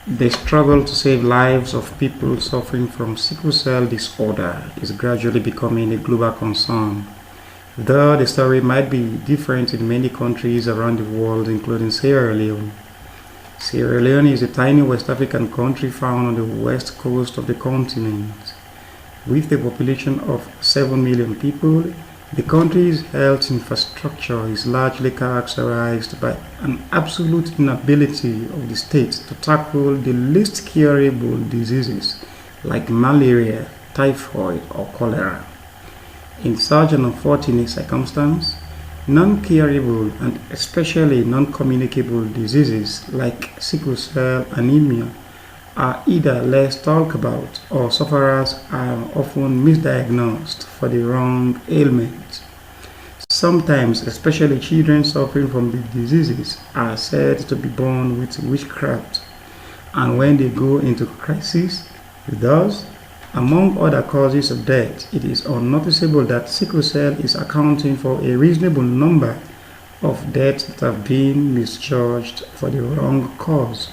The struggle to save lives of people suffering from sickle cell disorder is gradually becoming a global concern. Though the story might be different in many countries around the world, including Sierra Leone. Sierra Leone is a tiny West African country found on the west coast of the continent. With a population of 7 million people, the country's health infrastructure is largely characterized by an absolute inability of the state to tackle the least curable diseases like malaria, typhoid, or cholera. In such an unfortunate circumstance, non-curable and especially non-communicable diseases like sickle cell anemia are either less talked about or sufferers are often misdiagnosed for the wrong ailment. Sometimes, especially children suffering from the diseases are said to be born with witchcraft, and when they go into crisis, thus, among other causes of death, it is unnoticeable that sickle cell is accounting for a reasonable number of deaths that have been misjudged for the wrong cause.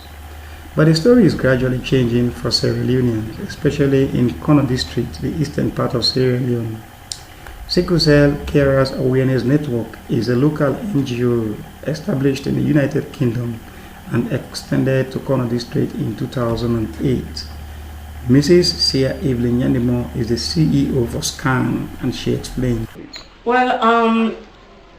But the story is gradually changing for Sierra Leoneans, especially in Kono District, the eastern part of Sierra Leone. Sickle Cell Carers Awareness Network is a local NGO established in the United Kingdom and extended to Kono District in 2008. Mrs. Sia Evelyn Yanimo is the CEO for SCCAN, and she explains. Well,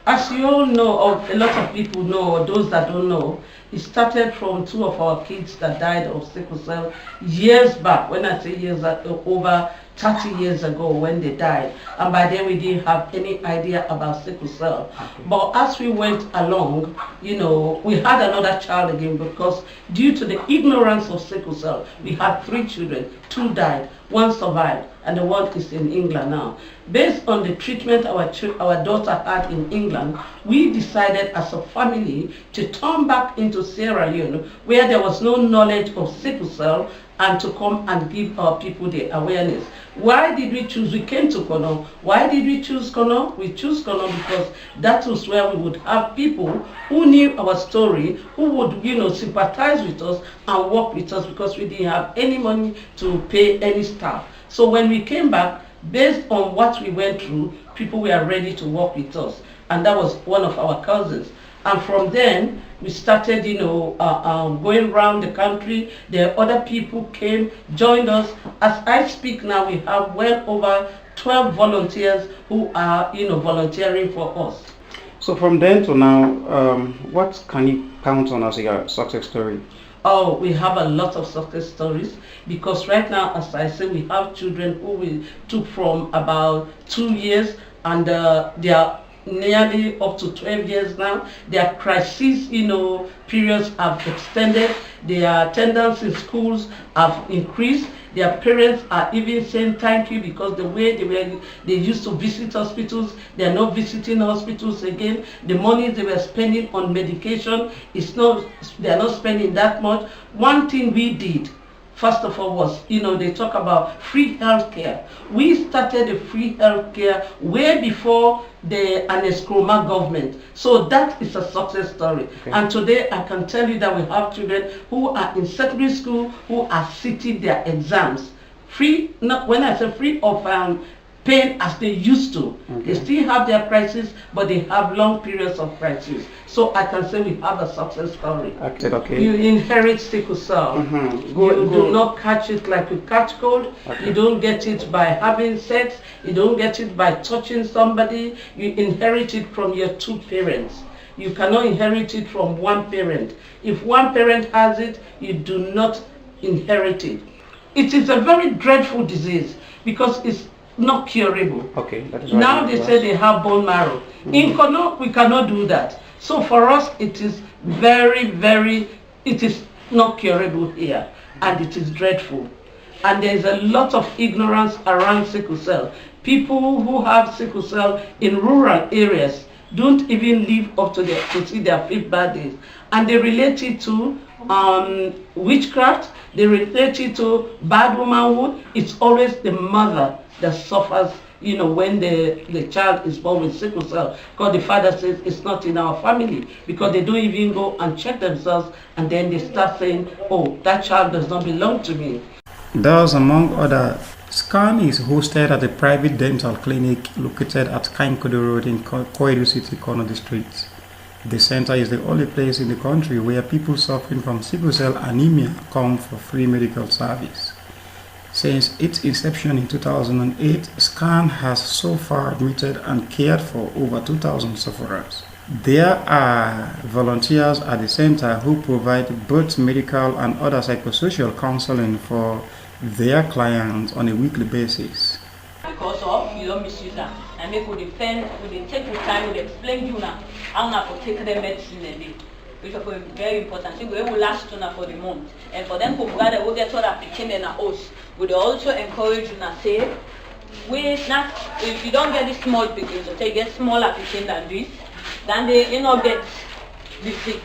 as you all know, or a lot of people know, or those that don't know, it started from two of our kids that died of sickle cell years back. When I say years, over 30 years ago when they died. And by then we didn't have any idea about sickle cell. Okay. But as we went along, you know, we had another child again because due to the ignorance of sickle cell, we had 3 children, 2 died, 1 survived, and the 1 is in England now. Based on the treatment our daughter had in England, we decided as a family to turn back into Sierra Leone where there was no knowledge of sickle cell and to come and give our people the awareness. Why did we choose? We came to Kono. Why did we choose Kono? We chose Kono because that was where we would have people who knew our story, who would, you know, sympathize with us and work with us because we didn't have any money to pay any staff. So when we came back, based on what we went through, people were ready to work with us. And that was one of our cousins. And from then, we started, you know, going around the country. There other people came, joined us. As I speak now, we have well over 12 volunteers who are, you know, volunteering for us. So from then to now, what can you count on as your success story? Oh, we have a lot of success stories because right now, as I say, we have children who we took from about 2 years and they are nearly up to 12 years now. Their crisis, you know, periods have extended. Their attendance in schools have increased. Their parents are even saying thank you because the way they used to visit hospitals, they are not visiting hospitals again. The money they were spending on medication is not, they are not spending that much. One thing we did, first of all, was, you know, they talk about free healthcare. We started the free healthcare way before the Aneskroma government. So that is a success story. Okay. And today I can tell you that we have children who are in secondary school who are sitting their exams. Free, not when I say free of pain as they used to. Okay. They still have their crisis, but they have long periods of crisis. So I can say we have a success story. Okay. You inherit sickle cell. You do not catch it like you catch cold. Okay. You don't get it by having sex. You don't get it by touching somebody. You inherit it from your 2 parents. You cannot inherit it from 1 parent. If 1 parent has it, you do not inherit it. It is a very dreadful disease because it's not curable. Okay, that is right. Now they say they have bone marrow. In Kono, we cannot do that. So for us, it is it is not curable here, and it is dreadful. And there is a lot of ignorance around sickle cell. People who have sickle cell in rural areas don't even live up to see their 5th birthdays, and they relate it to witchcraft. They relate it to bad womanhood. It's always the mother that suffers, when the child is born with sickle cell, because the father says it's not in our family, because they don't even go and check themselves, and then they start saying, oh, that child does not belong to me. Thus, among other, SCCAN is hosted at a private dental clinic located at Kainkodo Road in Koidu City, Kono District. The center is the only place in the country where people suffering from sickle cell anemia come for free medical service. Since its inception in 2008, SCCAN has so far admitted and cared for over 2,000 sufferers. There are volunteers at the center who provide both medical and other psychosocial counseling for their clients on a weekly basis. Because of you don't misuse them, and make we defend, we take the time, we explain you now how not to take the medicine a day, which is very important. So we will last for the month, and for them to provide a will get what application in our house. We also encourage you now say, we not if you don't get this small picking, so you get small application than this, then they get the sick.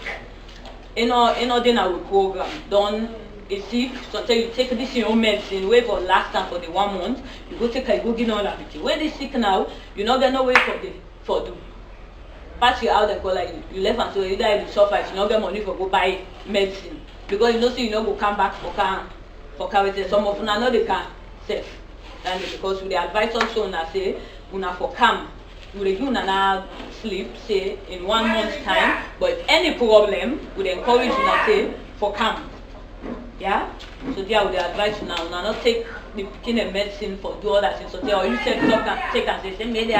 Then our program done. You see, sometimes you take this your medicine, wait for last time for the 1 month, you go take a go get all of it. When they sick now, you not get no way for the pass you out and go like you left and so either you suffer, you not get money for go buy medicine. Because you know see you know go come back for carry some of them know they can safe. And because we advise also una say una for come. We do una sleep say in 1 month's time, but any problem we encourage you to say for come. Yeah, so there would advise you now not take the picking medicine for do all that things. So there you take and say maybe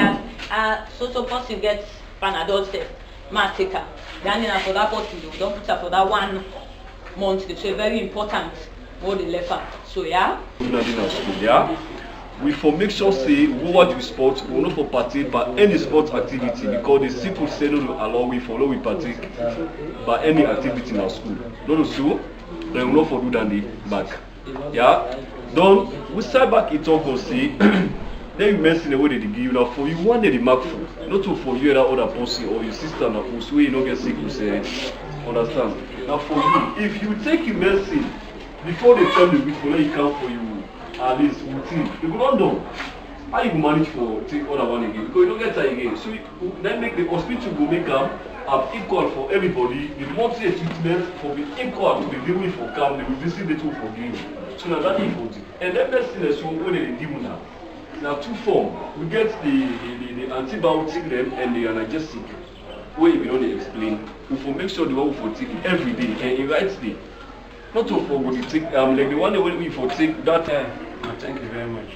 so person gets Panadol safe, ma take her. Then for that person you don't put her for that 1 month. It's very important more the left her. So yeah. We for make sure say we watch the sport, we not for partake by any sport activity because the simple say no allow we follow we partake by any activity in our school. Don't so. Then we not for do than the back. Yeah. Then we start back it up and say then you mention the way they give you now for you one day the mark for not to for you that other person or your sister now who way you don't get sick you say understand. Now for you, if you take your medicine before they tell you which one you come for you at least routine, you go do how you manage for take other one again because you don't get that again. So then make the hospital go make them have equal for everybody. The monthly treatment for be equal to the delivery for camp, they will visit the two for game. So now that is for and then best thing is when they do now. Now two form. We get the antibiotic them and the analgesic. Where we don't explain. We for make sure the one for take every day and it right day. Not to for what you take like the one that we for take that thank you very much.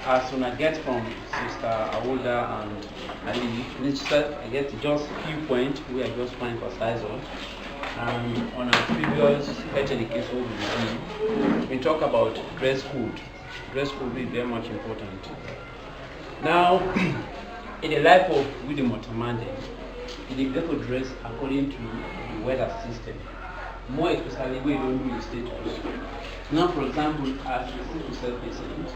As soon as I get from Sister Awoda and Ali, I get just a few points we are just trying to emphasize on. On our previous health education we talk about dress code. Dress code is very much important. Now, in the life of with the Motamande, you have to dress according to the weather system. More especially we don't do the status. Now, for example, as a sickle cell patient,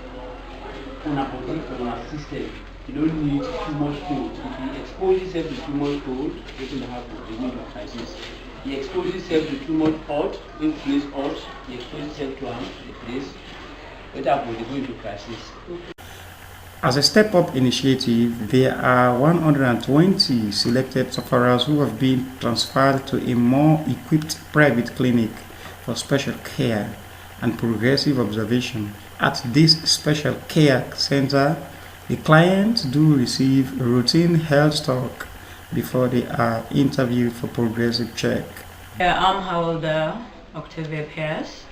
on a system, you don't need too much cold. If you expose yourself to too much cold, it will happen. You need a crisis. You expose yourself to too much hot, in place hot. You expose yourself to the place, it will go into crisis. As a step-up initiative, there are 120 selected sufferers who have been transferred to a more equipped private clinic for special care and progressive observation. At this special care center, the clients do receive routine health talk before they are interviewed for progressive check. I'm Howelda Octavia Pierce,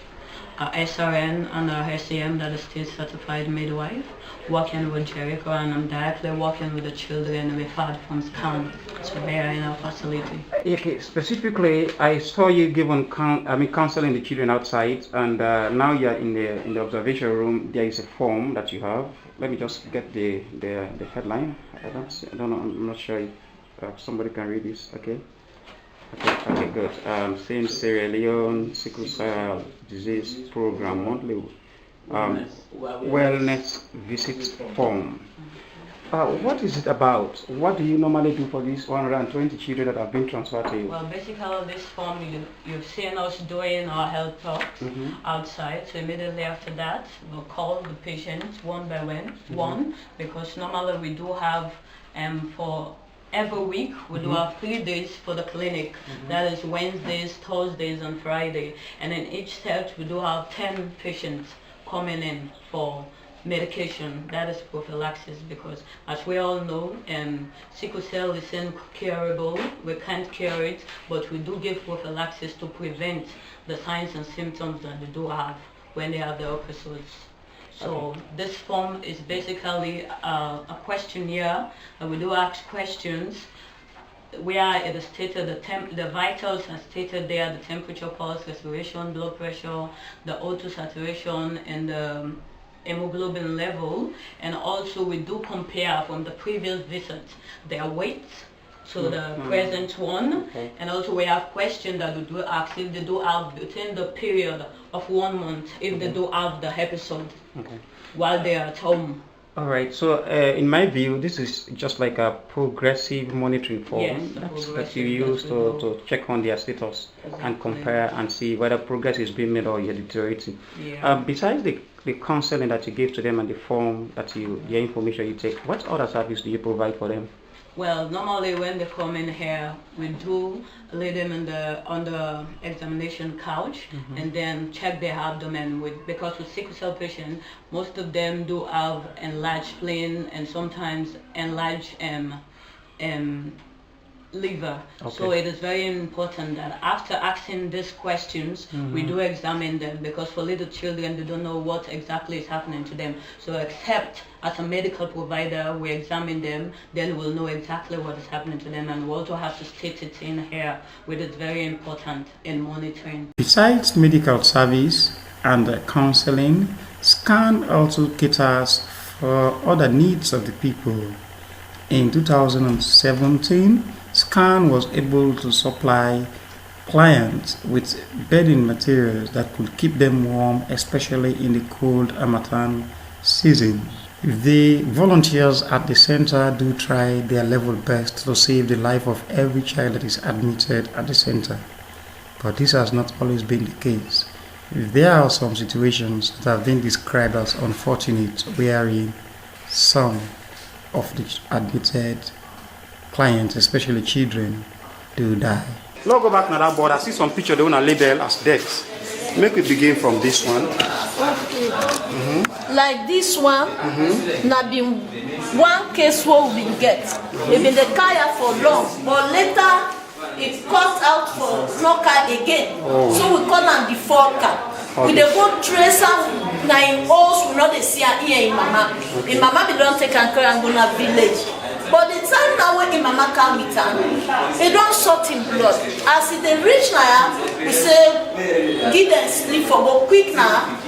SRN and SCM, that is State Certified Midwife, working with Jericho, and I'm directly working with the children referred from SCCAN to bear in our facility. Okay, specifically, I saw you given counseling the children outside, and now you're in the observation room. There is a form that you have. Let me just get the headline. I don't know. I'm not sure if somebody can read this. Okay, good. Saying Sierra Leone Sickle Cell Disease Program monthly wellness visit form. What is it about? What do you normally do for these 120 children that have been transferred to you? Well, basically, this form you've seen us doing our health talks outside. So immediately after that, we'll call the patients one by one, because normally we do have for every week we do have 3 days for the clinic. That is Wednesdays, Thursdays, and Friday. And in each set, we do have 10 patients coming in for medication. That is prophylaxis, because as we all know, sickle cell is incurable. We can't cure it, but we do give prophylaxis to prevent the signs and symptoms that they do have when they have the episodes. So this form is basically a questionnaire, and we do ask questions where it is stated the vitals are stated there: the temperature, pulse, respiration, blood pressure, the O2 saturation, and the hemoglobin level. And also we do compare from the previous visit their weight to the present one. And also we have questions that we do ask if they do have within the period of 1 month, if they do have the episode while they are at home. All right, so in my view, this is just like a progressive monitoring form that you use to check on their status and compare and see whether progress is being made or you're deteriorating. Besides the counseling that you give to them and the form that the information you take, what other service do you provide for them? Well, normally when they come in here, we do lay them on the examination couch and then check their abdomen. Because with sickle cell patients, most of them do have enlarged spleen and sometimes enlarged liver. So it is very important that after asking these questions, we do examine them, because for little children, they don't know what exactly is happening to them. So except as a medical provider, we examine them, then we'll know exactly what is happening to them, and we also have to state it in here, which is very important in monitoring. Besides medical service and counseling, SCCAN also caters for other needs of the people. In 2017, SCCAN was able to supply clients with bedding materials that could keep them warm, especially in the cold harmattan season. The volunteers at the center do try their level best to save the life of every child that is admitted at the center. But this has not always been the case. There are some situations that have been described as unfortunate, wherein some of the admitted clients, especially children, do die. Let's go back to that board. I see some picture they want to label as deaths. Make we begin from this one. Like this one, na been one case where we get. They been the kaya for long, but later it cut out for no car again. So we call them the forker. We dey go trace am na in house, we not dey see her here in mama. In mama we don't take and carry and go na village. But the time now when mama come with her, they don't sort in blood. As it dey reach now, we say give them sleep for go quick now.